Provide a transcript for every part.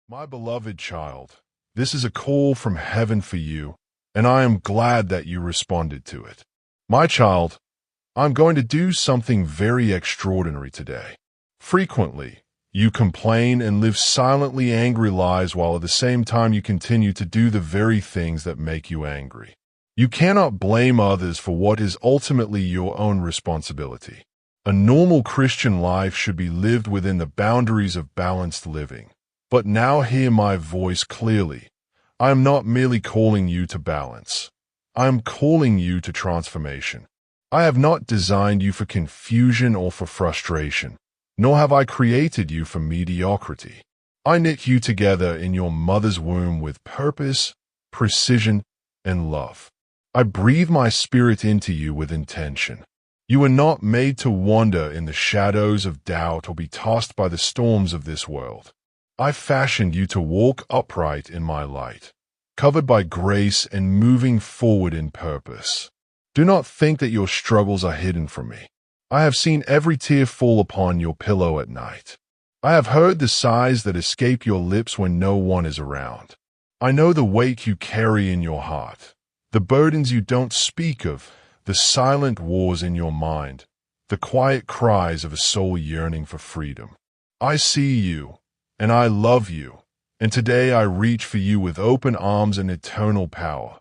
My beloved child, this is a call from heaven for you, and I am glad that you responded to it. My child, I'm going to do something very extraordinary today. Frequently, you complain and live silently angry lives while at the same time you continue to do the very things that make you angry. You cannot blame others for what is ultimately your own responsibility. A normal Christian life should be lived within the boundaries of balanced living. But now hear my voice clearly. I am not merely calling you to balance. I am calling you to transformation. I have not designed you for confusion or for frustration, nor have I created you for mediocrity. I knit you together in your mother's womb with purpose, precision, and love. I breathe my spirit into you with intention. You were not made to wander in the shadows of doubt or be tossed by the storms of this world. I fashioned you to walk upright in my light, covered by grace and moving forward in purpose. Do not think that your struggles are hidden from me. I have seen every tear fall upon your pillow at night. I have heard the sighs that escape your lips when no one is around. I know the weight you carry in your heart, the burdens you don't speak of, the silent wars in your mind, the quiet cries of a soul yearning for freedom. I see you. And I love you, and today I reach for you with open arms and eternal power,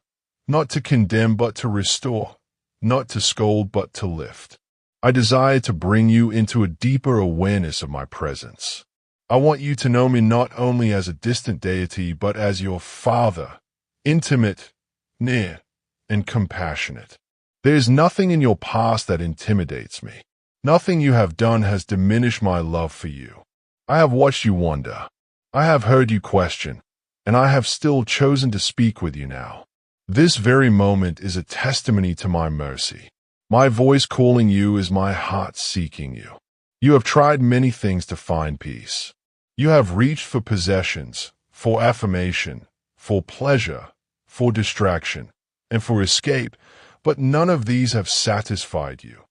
not to condemn but to restore, not to scold but to lift. I desire to bring you into a deeper awareness of my presence. I want you to know me not only as a distant deity but as your Father, intimate, near, and compassionate. There is nothing in your past that intimidates me. Nothing you have done has diminished my love for you. I have watched you wonder. I have heard you question, and I have still chosen to speak with you now. This very moment is a testimony to my mercy. My voice calling you is my heart seeking you. You have tried many things to find peace. You have reached for possessions, for affirmation, for pleasure, for distraction, and for escape, but none of these have satisfied you.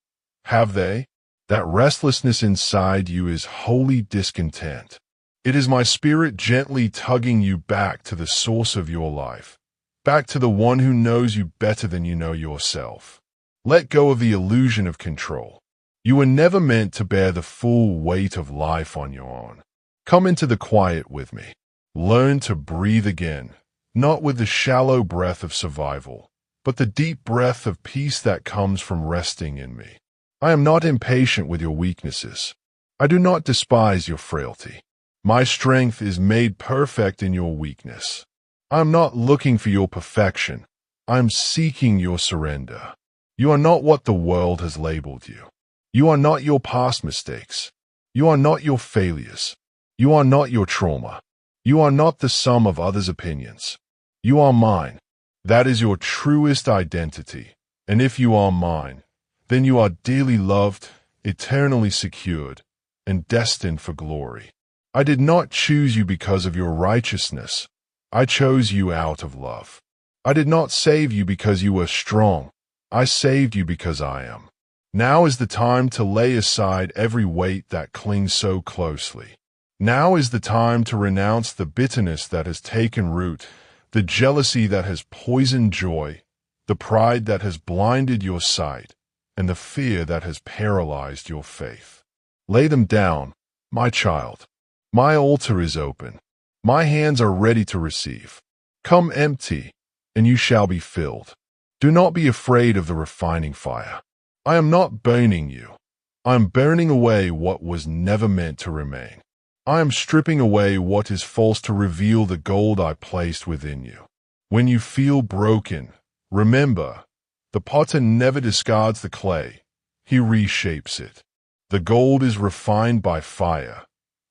Have they? That restlessness inside you is wholly discontent. It is my spirit gently tugging you back to the source of your life, back to the one who knows you better than you know yourself. Let go of the illusion of control. You were never meant to bear the full weight of life on your own. Come into the quiet with me. Learn to breathe again, not with the shallow breath of survival, but the deep breath of peace that comes from resting in me. I am not impatient with your weaknesses. I do not despise your frailty. My strength is made perfect in your weakness. I am not looking for your perfection. I am seeking your surrender. You are not what the world has labeled you. You are not your past mistakes. You are not your failures. You are not your trauma. You are not the sum of others' opinions. You are mine. That is your truest identity. And if you are mine, then you are dearly loved, eternally secured, and destined for glory. I did not choose you because of your righteousness. I chose you out of love. I did not save you because you were strong. I saved you because I am. Now is the time to lay aside every weight that clings so closely. Now is the time to renounce the bitterness that has taken root, the jealousy that has poisoned joy, the pride that has blinded your sight, and the fear that has paralyzed your faith. Lay them down, my child. My altar is open. My hands are ready to receive. Come empty, and you shall be filled. Do not be afraid of the refining fire. I am not burning you. I am burning away what was never meant to remain. I am stripping away what is false to reveal the gold I placed within you. When you feel broken, remember, the potter never discards the clay, he reshapes it. The gold is refined by fire,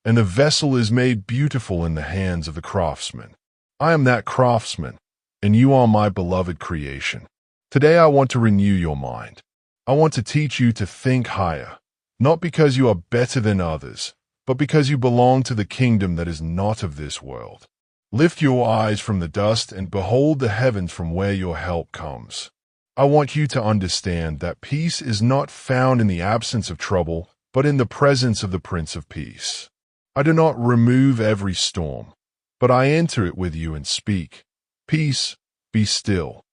and the vessel is made beautiful in the hands of the craftsman. I am that craftsman, and you are my beloved creation. Today I want to renew your mind. I want to teach you to think higher, not because you are better than others, but because you belong to the kingdom that is not of this world. Lift your eyes from the dust and behold the heavens from where your help comes. I want you to understand that peace is not found in the absence of trouble, but in the presence of the Prince of Peace. I do not remove every storm, but I enter it with you and speak, "Peace, be still."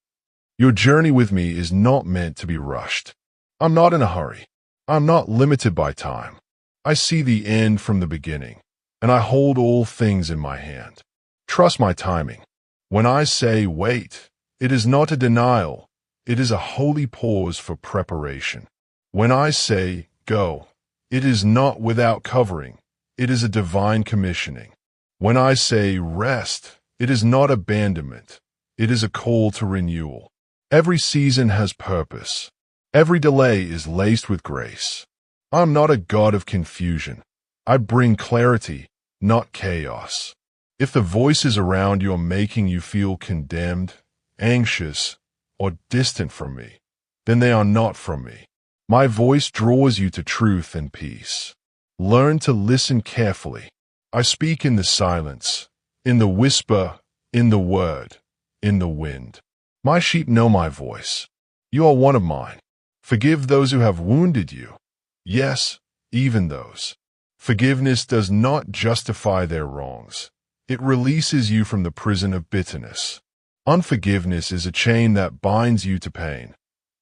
Your journey with me is not meant to be rushed. I'm not in a hurry. I'm not limited by time. I see the end from the beginning, and I hold all things in my hand. Trust my timing. When I say wait, it is not a denial. It is a holy pause for preparation. When I say go, it is not without covering. It is a divine commissioning. When I say rest, it is not abandonment. It is a call to renewal. Every season has purpose. Every delay is laced with grace. I'm not a God of confusion. I bring clarity, not chaos. If the voices around you are making you feel condemned, anxious, or distant from me, then they are not from me. My voice draws you to truth and peace. Learn to listen carefully. I speak in the silence, in the whisper, in the word, in the wind. My sheep know my voice. You are one of mine. Forgive those who have wounded you. Yes, even those. Forgiveness does not justify their wrongs. It releases you from the prison of bitterness. Unforgiveness is a chain that binds you to pain.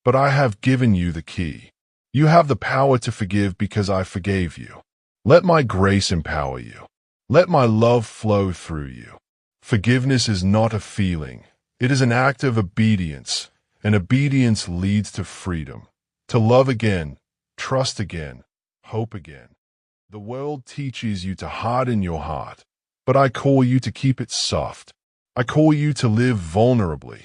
But I have given you the key. You have the power to forgive because I forgave you. Let my grace empower you. Let my love flow through you. Forgiveness is not a feeling. It is an act of obedience, and obedience leads to freedom. To love again, trust again, hope again. The world teaches you to harden your heart, but I call you to keep it soft. I call you to live vulnerably,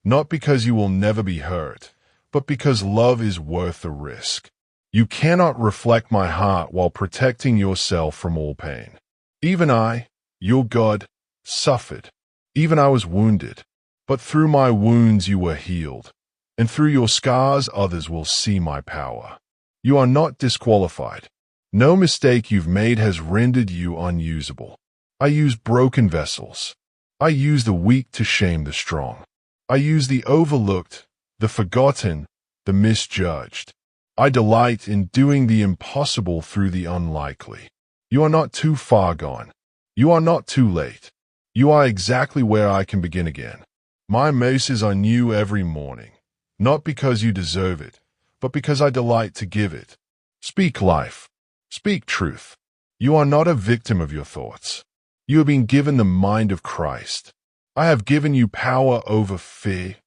not because you will never be hurt, but because love is worth the risk. You cannot reflect my heart while protecting yourself from all pain. Even I, your God, suffered. Even I was wounded. But through my wounds you were healed, and through your scars others will see my power. You are not disqualified. No mistake you've made has rendered you unusable. I use broken vessels. I use the weak to shame the strong. I use the overlooked, the forgotten, the misjudged. I delight in doing the impossible through the unlikely. You are not too far gone. You are not too late. You are exactly where I can begin again. My mercies are new every morning, not because you deserve it, but because I delight to give it. Speak life. Speak truth. You are not a victim of your thoughts. You have been given the mind of Christ. I have given you power over fear,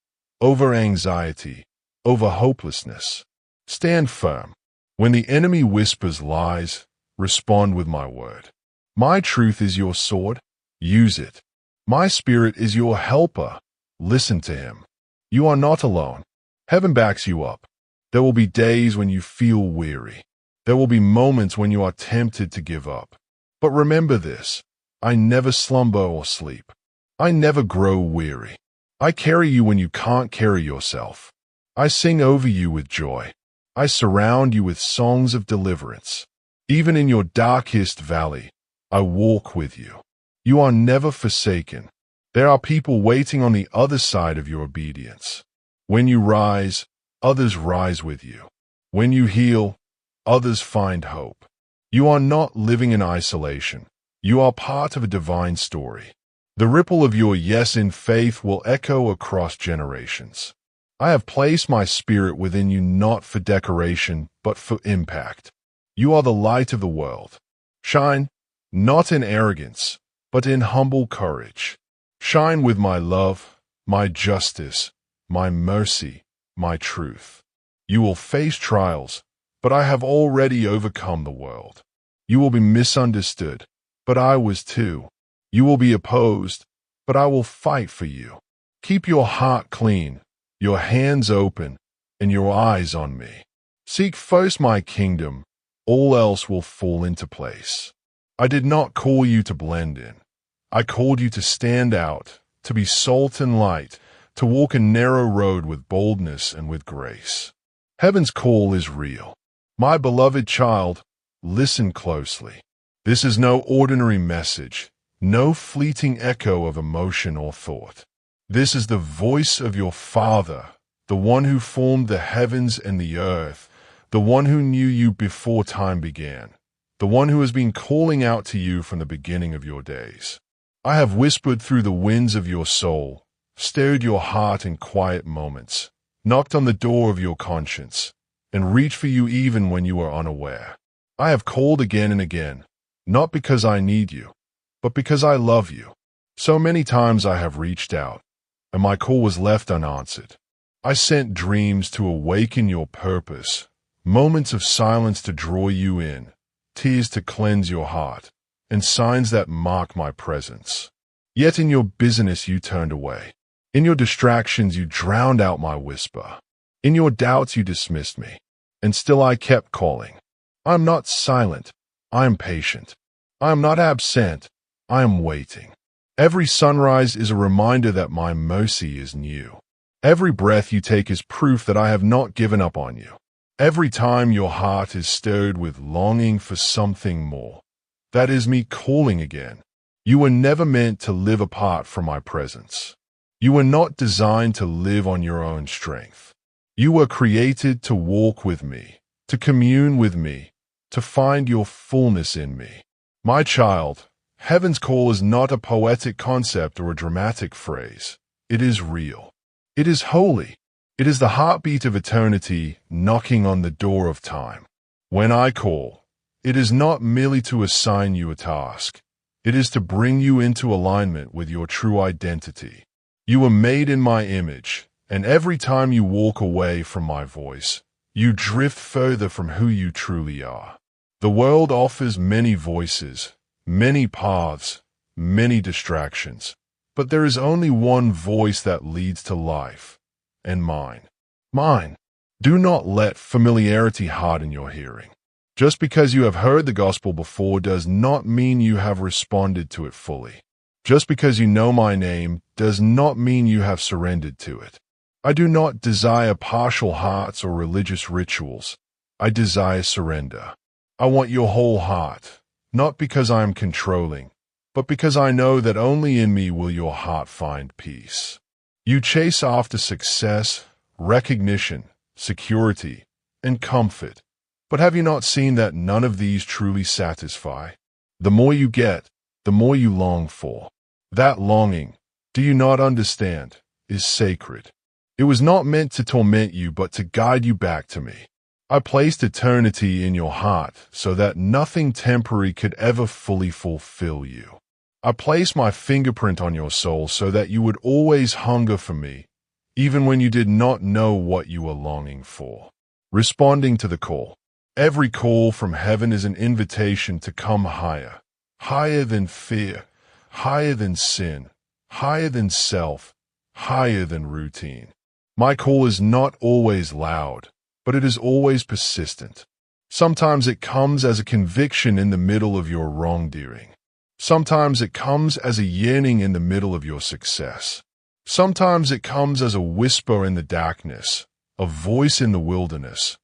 over anxiety, over hopelessness. Stand firm. When the enemy whispers lies, respond with my word. My truth is your sword. Use it. My spirit is your helper. Listen to him. You are not alone. Heaven backs you up. There will be days when you feel weary. There will be moments when you are tempted to give up. But remember this, I never slumber or sleep. I never grow weary. I carry you when you can't carry yourself. I sing over you with joy. I surround you with songs of deliverance. Even in your darkest valley, I walk with you. You are never forsaken. There are people waiting on the other side of your obedience. When you rise, others rise with you. When you heal, others find hope. You are not living in isolation. You are part of a divine story. The ripple of your yes in faith will echo across generations. I have placed my spirit within you not for decoration, but for impact. You are the light of the world. Shine, not in arrogance, but in humble courage. Shine with my love, my justice, my mercy, my truth. You will face trials, but I have already overcome the world. You will be misunderstood, but I was too. You will be opposed, but I will fight for you. Keep your heart clean, your hands open, and your eyes on me. Seek first my kingdom, all else will fall into place. I did not call you to blend in. I called you to stand out, to be salt and light, to walk a narrow road with boldness and with grace. Heaven's call is real. My beloved child, listen closely. This is no ordinary message, no fleeting echo of emotion or thought. This is the voice of your Father, the one who formed the heavens and the earth, the one who knew you before time began, the one who has been calling out to you from the beginning of your days. I have whispered through the winds of your soul, stirred your heart in quiet moments, knocked on the door of your conscience, and reached for you even when you were unaware. I have called again and again, not because I need you, but because I love you. So many times I have reached out, and my call was left unanswered. I sent dreams to awaken your purpose, moments of silence to draw you in, tears to cleanse your heart, and signs that mark my presence. Yet in your busyness you turned away. In your distractions you drowned out my whisper. In your doubts you dismissed me. And still I kept calling. I am not silent. I am patient. I am not absent. I am waiting. Every sunrise is a reminder that my mercy is new. Every breath you take is proof that I have not given up on you. Every time your heart is stirred with longing for something more, that is me calling again. You were never meant to live apart from my presence. You were not designed to live on your own strength. You were created to walk with me, to commune with me, to find your fullness in me. My child, heaven's call is not a poetic concept or a dramatic phrase. It is real. It is holy. It is the heartbeat of eternity knocking on the door of time. When I call, it is not merely to assign you a task. It is to bring you into alignment with your true identity. You were made in my image, and every time you walk away from my voice, you drift further from who you truly are. The world offers many voices, many paths, many distractions, but there is only one voice that leads to life, and mine. Mine. Do not let familiarity harden your hearing. Just because you have heard the gospel before does not mean you have responded to it fully. Just because you know my name does not mean you have surrendered to it. I do not desire partial hearts or religious rituals. I desire surrender. I want your whole heart, not because I am controlling, but because I know that only in me will your heart find peace. You chase after success, recognition, security, and comfort. But have you not seen that none of these truly satisfy? The more you get, the more you long for. That longing, do you not understand, is sacred. It was not meant to torment you, but to guide you back to me. I placed eternity in your heart so that nothing temporary could ever fully fulfill you. I placed my fingerprint on your soul so that you would always hunger for me, even when you did not know what you were longing for. Responding to the call. Every call from heaven is an invitation to come higher, higher than fear, higher than sin, higher than self, higher than routine. My call is not always loud, but it is always persistent. Sometimes it comes as a conviction in the middle of your wrongdoing. Sometimes it comes as a yearning in the middle of your success. Sometimes it comes as a whisper in the darkness, a voice in the wilderness,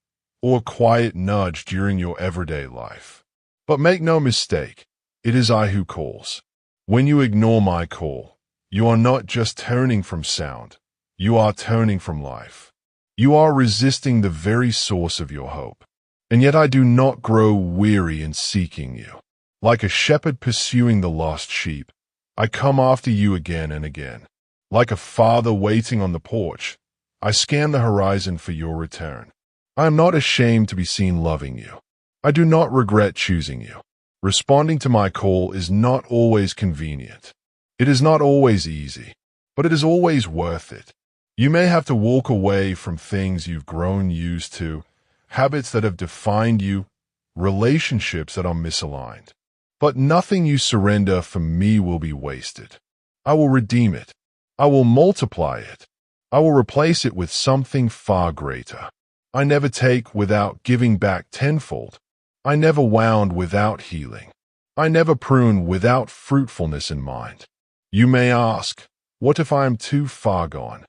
or a quiet nudge during your everyday life. But make no mistake, it is I who calls. When you ignore my call, you are not just turning from sound, you are turning from life. You are resisting the very source of your hope. And yet I do not grow weary in seeking you. Like a shepherd pursuing the lost sheep, I come after you again and again. Like a father waiting on the porch, I scan the horizon for your return. I am not ashamed to be seen loving you. I do not regret choosing you. Responding to my call is not always convenient. It is not always easy, but it is always worth it. You may have to walk away from things you've grown used to, habits that have defined you, relationships that are misaligned. But nothing you surrender for me will be wasted. I will redeem it. I will multiply it. I will replace it with something far greater. I never take without giving back tenfold. I never wound without healing. I never prune without fruitfulness in mind. You may ask, what if I am too far gone?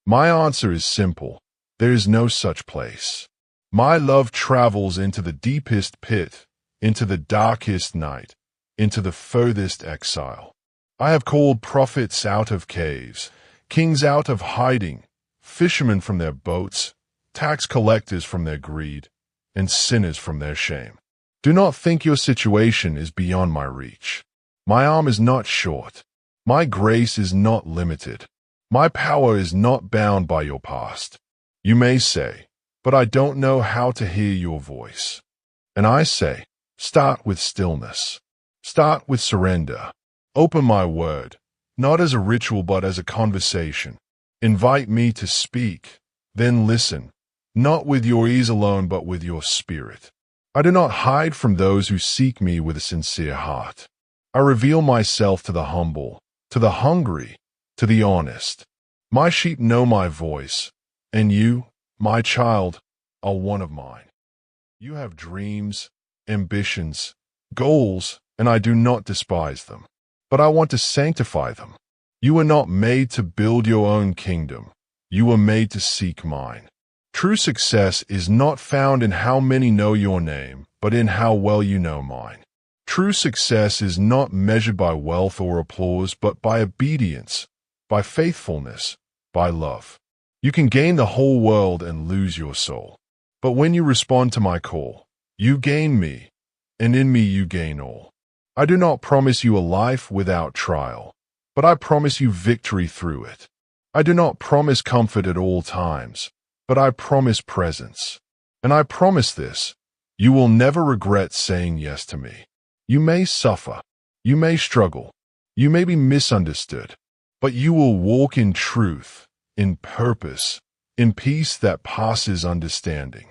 My answer is simple. There is no such place. My love travels into the deepest pit, into the darkest night, into the furthest exile. I have called prophets out of caves, kings out of hiding, fishermen from their boats, tax collectors from their greed, and sinners from their shame. Do not think your situation is beyond my reach. My arm is not short. My grace is not limited. My power is not bound by your past. You may say, but I don't know how to hear your voice. And I say, start with stillness. Start with surrender. Open my word, not as a ritual but as a conversation. Invite me to speak, then listen, not with your ears alone but with your spirit. I do not hide from those who seek me with a sincere heart. I reveal myself to the humble, to the hungry, to the honest. My sheep know my voice, and you, my child, are one of mine. You have dreams, ambitions, goals, and I do not despise them. But I want to sanctify them. You were not made to build your own kingdom. You were made to seek mine. True success is not found in how many know your name, but in how well you know mine. True success is not measured by wealth or applause, but by obedience, by faithfulness, by love. You can gain the whole world and lose your soul. But when you respond to my call, you gain me, and in me you gain all. I do not promise you a life without trial, but I promise you victory through it. I do not promise comfort at all times, but I promise presence. And I promise this, you will never regret saying yes to me. You may suffer, you may struggle, you may be misunderstood, but you will walk in truth, in purpose, in peace that passes understanding.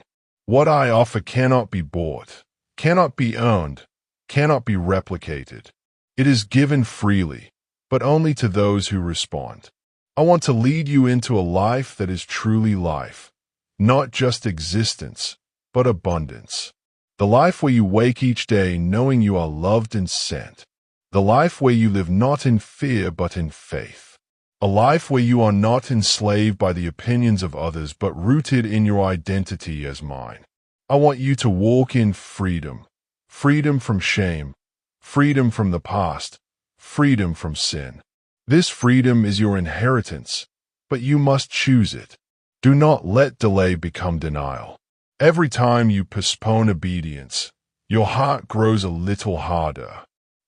What I offer cannot be bought, cannot be owned, cannot be replicated. It is given freely, but only to those who respond. I want to lead you into a life that is truly life, not just existence, but abundance. The life where you wake each day knowing you are loved and sent. The life where you live not in fear but in faith. A life where you are not enslaved by the opinions of others but rooted in your identity as mine. I want you to walk in freedom. Freedom from shame. Freedom from the past. Freedom from sin. This freedom is your inheritance, but you must choose it. Do not let delay become denial. Every time you postpone obedience, your heart grows a little harder.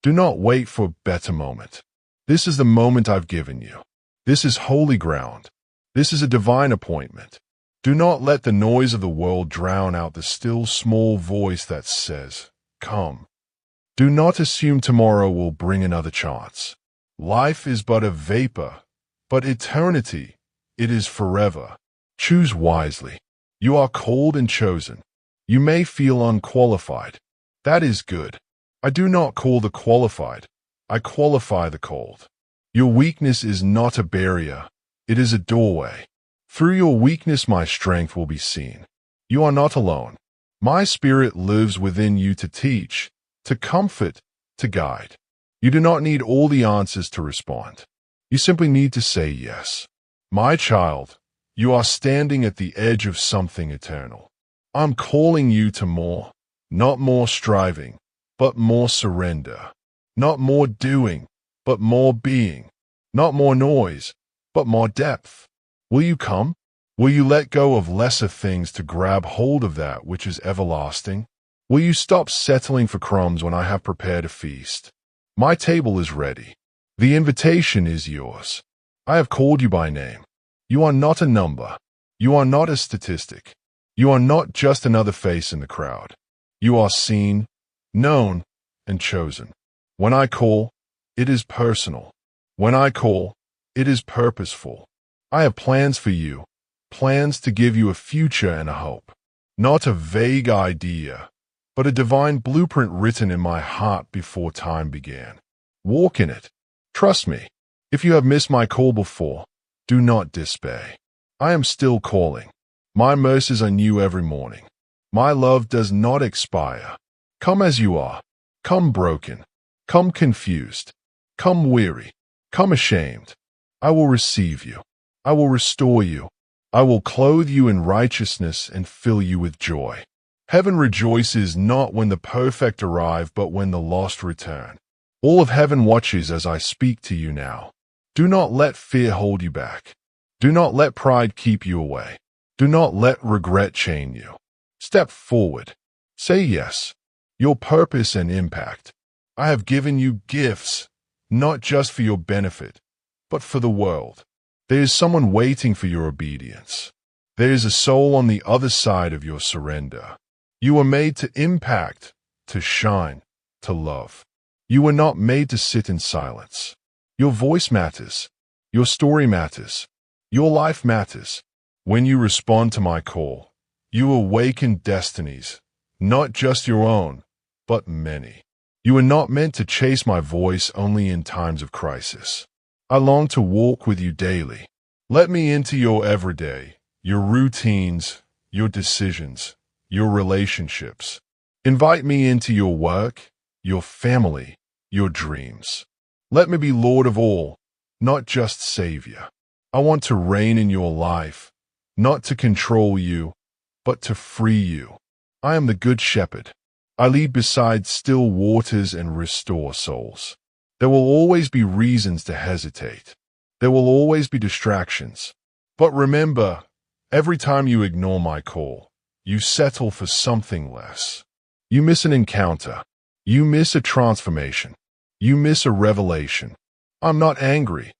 Do not wait for a better moment. This is the moment I've given you. This is holy ground. This is a divine appointment. Do not let the noise of the world drown out the still small voice that says, come. Do not assume tomorrow will bring another chance. Life is but a vapor, but eternity, it is forever. Choose wisely. You are called and chosen. You may feel unqualified. That is good. I do not call the qualified. I qualify the called. Your weakness is not a barrier. It is a doorway. Through your weakness my strength will be seen. You are not alone. My spirit lives within you to teach, to comfort, to guide. You do not need all the answers to respond. You simply need to say yes. My child, you are standing at the edge of something eternal. I'm calling you to more, not more striving, but more surrender. Not more doing, but more being. Not more noise, but more depth. Will you come? Will you let go of lesser things to grab hold of that which is everlasting? Will you stop settling for crumbs when I have prepared a feast? My table is ready. The invitation is yours. I have called you by name. You are not a number. You are not a statistic. You are not just another face in the crowd. You are seen, known, and chosen. When I call, it is personal. When I call, it is purposeful. I have plans for you, plans to give you a future and a hope. Not a vague idea, but a divine blueprint written in my heart before time began. Walk in it. Trust me. If you have missed my call before, do not despair. I am still calling. My mercies are new every morning. My love does not expire. Come as you are. Come broken. Come confused. Come weary. Come ashamed. I will receive you. I will restore you. I will clothe you in righteousness and fill you with joy. Heaven rejoices not when the perfect arrive, but when the lost return. All of heaven watches as I speak to you now. Do not let fear hold you back. Do not let pride keep you away. Do not let regret chain you. Step forward. Say yes. Your purpose and impact. I have given you gifts, not just for your benefit, but for the world. There is someone waiting for your obedience. There is a soul on the other side of your surrender. You are made to impact, to shine, to love. You were not made to sit in silence. Your voice matters. Your story matters. Your life matters. When you respond to my call, you awaken destinies, not just your own, but many. You are not meant to chase my voice only in times of crisis. I long to walk with you daily. Let me into your everyday, your routines, your decisions, your relationships. Invite me into your work, your family, your dreams. Let me be Lord of all, not just Savior. I want to reign in your life, not to control you, but to free you. I am the Good Shepherd. I lead beside still waters and restore souls. There will always be reasons to hesitate. There will always be distractions. But remember, every time you ignore my call, you settle for something less. You miss an encounter. You miss a transformation. You miss a revelation. I'm not angry.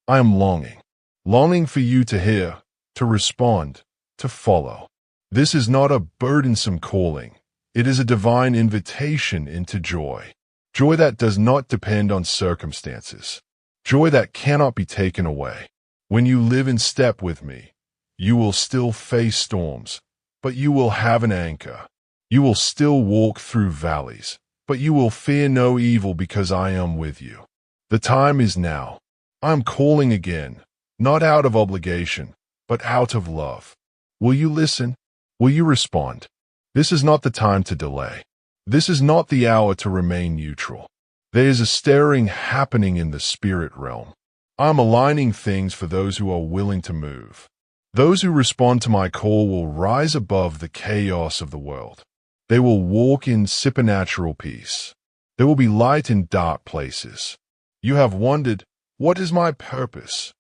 I am longing. Longing for you to hear, to respond, to follow. This is not a burdensome calling. It is a divine invitation into joy. Joy that does not depend on circumstances. Joy that cannot be taken away. When you live in step with me, you will still face storms, but you will have an anchor. You will still walk through valleys, but you will fear no evil because I am with you. The time is now. I am calling again, not out of obligation, but out of love. Will you listen? Will you respond? This is not the time to delay. This is not the hour to remain neutral. There is a stirring happening in the spirit realm. I am aligning things for those who are willing to move. Those who respond to my call will rise above the chaos of the world. They will walk in supernatural peace. There will be light in dark places. You have wondered, what is my purpose?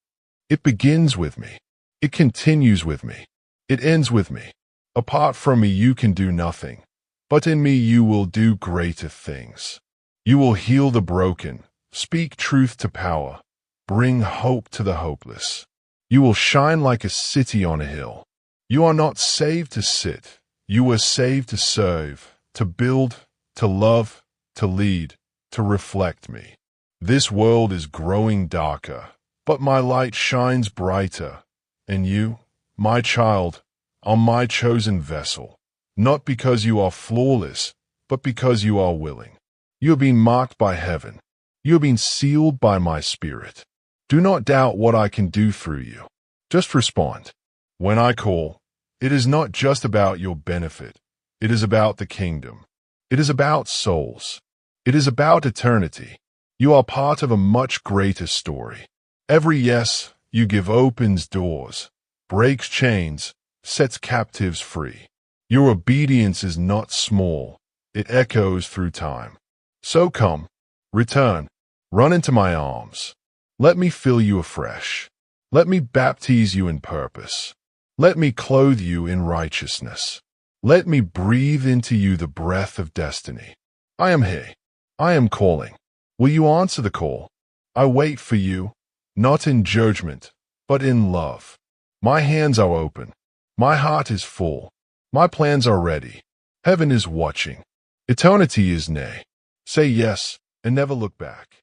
It begins with me. It continues with me. It ends with me. Apart from me you can do nothing, but in me you will do greater things. You will heal the broken, speak truth to power, bring hope to the hopeless. You will shine like a city on a hill. You are not saved to sit. You were saved to serve, to build, to love, to lead, to reflect me. This world is growing darker, but my light shines brighter. And you, my child, are my chosen vessel, not because you are flawless, but because you are willing. You have been marked by heaven. You have been sealed by my spirit. Do not doubt what I can do through you. Just respond. When I call, it is not just about your benefit. It is about the kingdom. It is about souls. It is about eternity. You are part of a much greater story. Every yes you give opens doors, breaks chains, sets captives free. Your obedience is not small. It echoes through time. So come, return, run into my arms. Let me fill you afresh. Let me baptize you in purpose. Let me clothe you in righteousness. Let me breathe into you the breath of destiny. I am here. I am calling. Will you answer the call? I wait for you, not in judgment, but in love. My hands are open. My heart is full. My plans are ready. Heaven is watching. Eternity is near. Say yes and never look back.